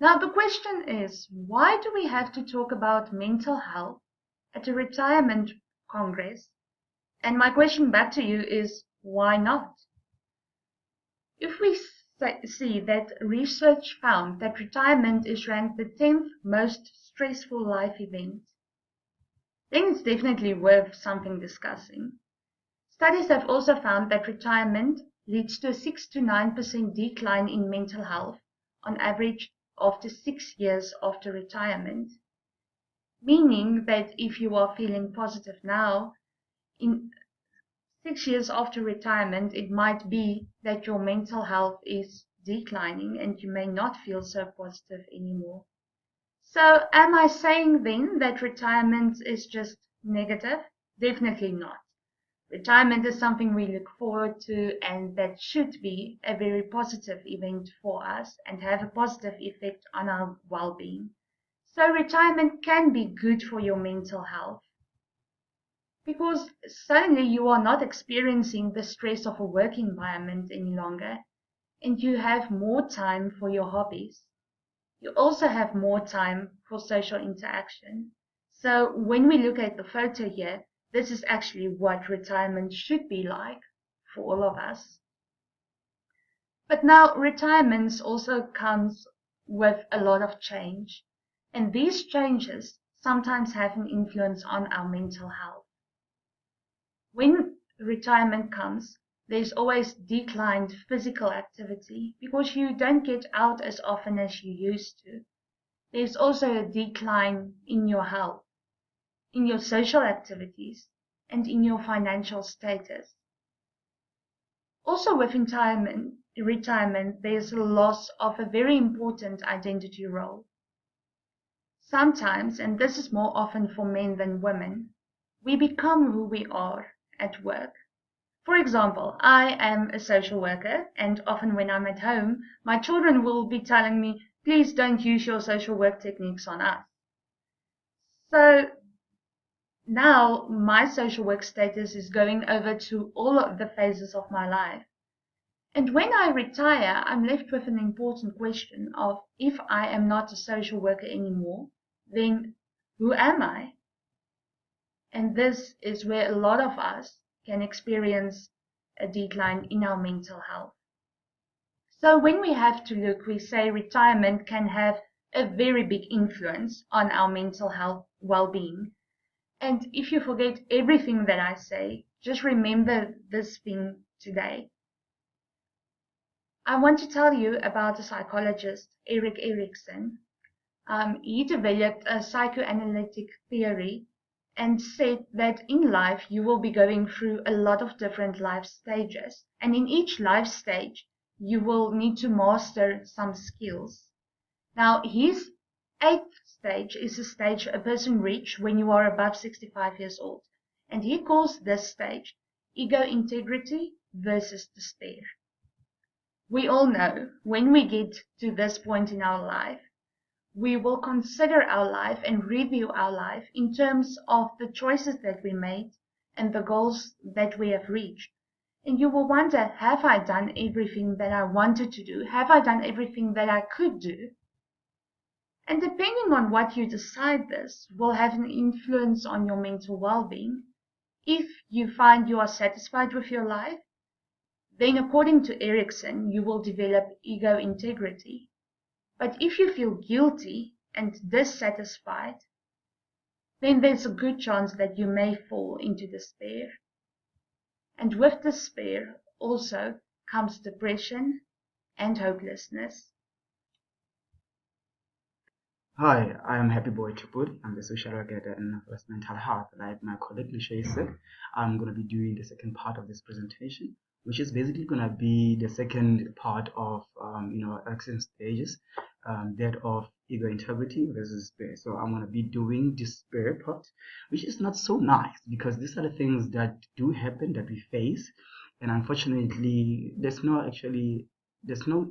Now, the question is, why do we have to talk about mental health at a retirement congress? And my question back to you is, why not? If we see that research found that retirement is ranked the 10th most stressful life event, then it's definitely worth something discussing. Studies have also found that retirement leads to a 6 to 9% decline in mental health on average after 6 years after retirement, meaning that if you are feeling positive now, in 6 years after retirement, it might be that your mental health is declining and you may not feel so positive anymore. So am I saying then that retirement is just negative? Definitely not. Retirement is something we look forward to, and that should be a very positive event for us and have a positive effect on our well-being. So retirement can be good for your mental health because suddenly you are not experiencing the stress of a work environment any longer, and you have more time for your hobbies. You also have more time for social interaction. So when we look at the photo here, this is actually what retirement should be like for all of us. But now retirement also comes with a lot of change, and these changes sometimes have an influence on our mental health. When retirement comes, there's always declined physical activity because you don't get out as often as you used to. There's also a decline in your health, in your social activities, and in your financial status. Also with retirement, there's a loss of a very important identity role. Sometimes, and this is more often for men than women, we become who we are at work. For example, I am a social worker, and often when I'm at home, my children will be telling me, please don't use your social work techniques on us. So now my social work status is going over to all of the phases of my life. And when I retire, I'm left with an important question of, if I am not a social worker anymore, then who am I? And this is where a lot of us can experience a decline in our mental health. So when we have to look, we say retirement can have a very big influence on our mental health well-being. And if you forget everything that I say, just remember this thing today. I want to tell you about a psychologist, Erik Erikson. He developed a psychoanalytic theory and said that in life you will be going through a lot of different life stages. And in each life stage, you will need to master some skills. Now, his 8th stage is a stage a person reaches when you are above 65 years old. And he calls this stage ego integrity versus despair. We all know when we get to this point in our life, we will consider our life and review our life in terms of the choices that we made and the goals that we have reached. And you will wonder, have I done everything that I wanted to do? Have I done everything that I could do? And depending on what you decide, this will have an influence on your mental well-being. If you find you are satisfied with your life, then according to Erikson, you will develop ego integrity. But if you feel guilty and dissatisfied, then there's a good chance that you may fall into despair. And with despair also comes depression and hopelessness. Hi, I am Happy Boy Chupud. I'm the social worker in Northwest Mental Health. Like my colleague Nishay said, I'm going to be doing the second part of this presentation, which is basically going to be the second part of, action stages, that of ego integrity versus despair. So I'm going to be doing despair part, which is not so nice because these are the things that do happen that we face. And unfortunately, there's no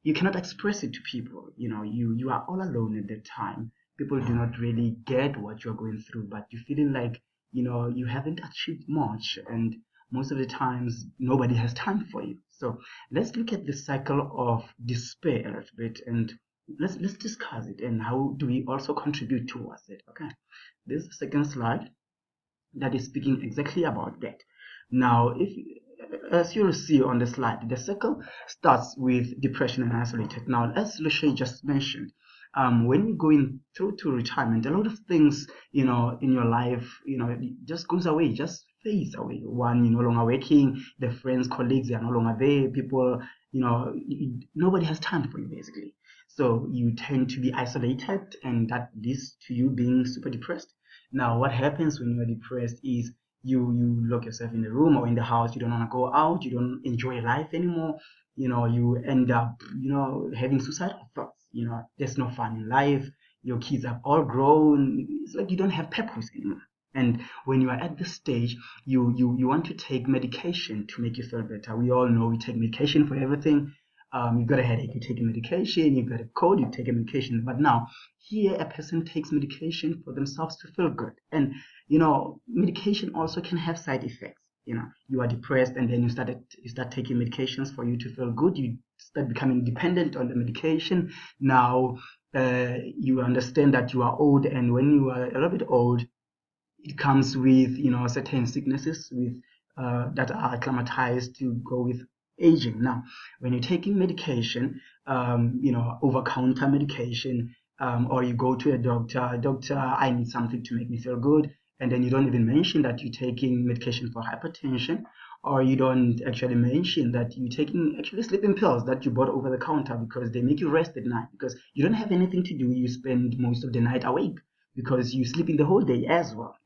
you cannot express it to people. You are all alone at that time. People do not really get what you're going through, but you're feeling like you haven't achieved much, and most of the times nobody has time for you. So let's look at the cycle of despair a little bit and let's discuss it and how do we also contribute towards it. Okay, this is the second slide that is speaking exactly about that. Now, if as you'll see on the slide, the circle starts with depression and isolated. Now, as Lucia just mentioned, when you go in through to retirement, a lot of things, in your life, it just goes away, just fades away. One, you're no longer working, the friends, colleagues, they are no longer there, people, nobody has time for you basically. So you tend to be isolated, and that leads to you being super depressed. Now, what happens when you're depressed is you lock yourself in the room or in the house. You don't want to go out. You don't enjoy life anymore. You end up, having suicidal thoughts. There's no fun in life. Your kids have all grown. It's like you don't have purpose anymore. And when you are at this stage, you want to take medication to make you feel better. We all know we take medication for everything. You've got a headache, you take a medication. You've got a cold, you take a medication. But now, here a person takes medication for themselves to feel good. And, medication also can have side effects. You are depressed, and then you start taking medications for you to feel good. You start becoming dependent on the medication. Now, you understand that you are old, and when you are a little bit old, it comes with certain sicknesses with that are acclimatized to go with aging. Now, when you're taking medication, over-counter medication, or you go to a doctor, I need something to make me feel good, and then you don't even mention that you're taking medication for hypertension, or you don't actually mention that you're taking actually sleeping pills that you bought over the counter because they make you rest at night because you don't have anything to do. You spend most of the night awake because you sleep in the whole day as well.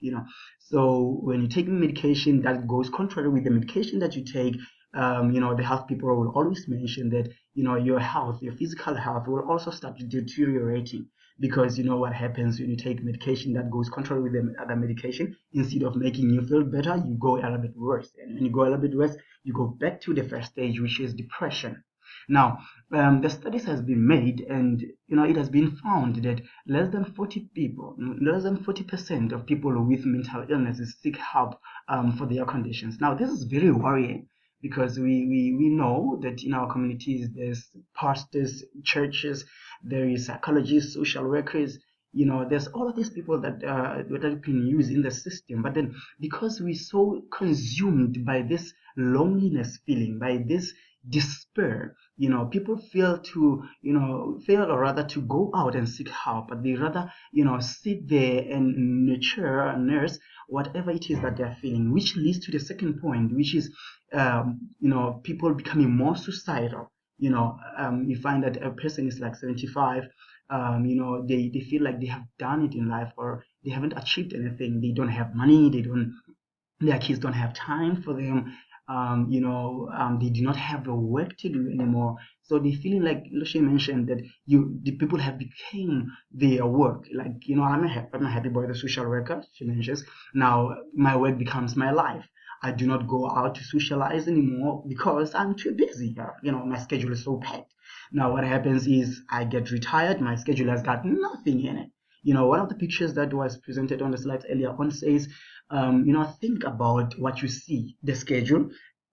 So when you're taking medication that goes contrary with the medication that you take, the health people will always mention that your health, your physical health, will also start deteriorating because what happens when you take medication that goes contrary with the other medication. Instead of making you feel better, you go a little bit worse, and when you go a little bit worse, you go back to the first stage, which is depression. Now, the studies has been made, and it has been found that less than 40% of people with mental illnesses seek help for their conditions. Now, this is very worrying because we know that in our communities there's pastors, churches, there is psychologists, social workers. There's all of these people that can use in the system, but then because we're so consumed by this loneliness feeling, by this despair, people fail or rather to go out and seek help, but they rather sit there and nurse whatever it is that they're feeling, which leads to the second point, which is people becoming more suicidal. You find that a person is like 75, they feel like they have done it in life, or they haven't achieved anything. They don't have money, their kids don't have time for them. They do not have the work to do anymore. So they feeling like Lucy mentioned that the people have become their work. Like, I'm a happy boy, the social worker, she mentions. Now my work becomes my life. I do not go out to socialize anymore because I'm too busy. My schedule is so packed. Now what happens is I get retired, my schedule has got nothing in it. One of the pictures that was presented on the slides earlier on says, think about what you see, the schedule.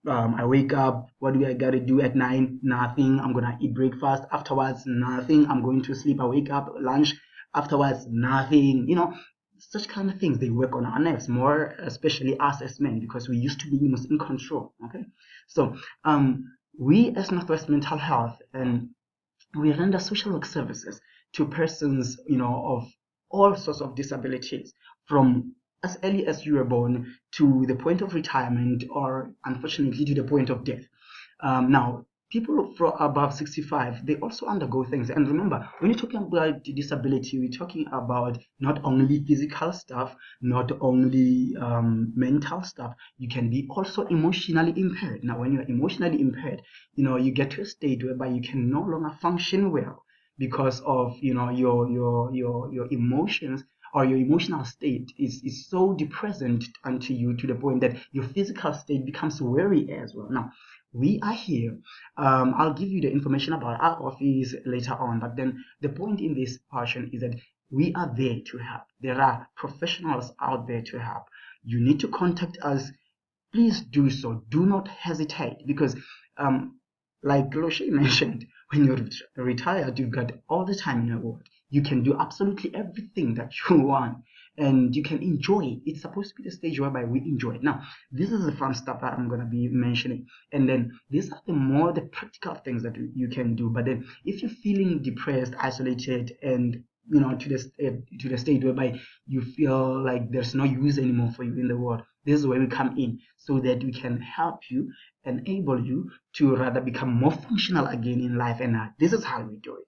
I wake up, what do I got to do at 9? Nothing. I'm going to eat breakfast. Afterwards, nothing. I'm going to sleep. I wake up, lunch. Afterwards, nothing. Such kind of things, they work on our nerves, more especially us as men, because we used to be in control. Okay. So, we as Northwest Mental Health, and we render social work services to persons, of all sorts of disabilities, from as early as you were born to the point of retirement, or unfortunately to the point of death. Now, people from above 65, they also undergo things. And remember, when you're talking about disability, we're talking about not only physical stuff, not only mental stuff. You can be also emotionally impaired. Now, when you're emotionally impaired, you get to a state whereby you can no longer function well because of your emotions, or your emotional state is so depressant unto you, to the point that your physical state becomes weary as well. Now, we are here. I'll give you the information about our office later on, but then the point in this portion is that we are there to help. There are professionals out there to help. You need to contact us. Please do so. Do not hesitate, because like Loshe mentioned, when you're retired, you've got all the time in the world. You can do absolutely everything that you want, and you can enjoy it. It's supposed to be the stage whereby we enjoy it. Now, this is the fun stuff that I'm going to be mentioning, and then these are the practical things that you can do. But then if you're feeling depressed, isolated, and to the state whereby you feel like there's no use anymore for you in the world, this is where we come in, so that we can help you, enable you to rather become more functional again in life. And this is how we do it.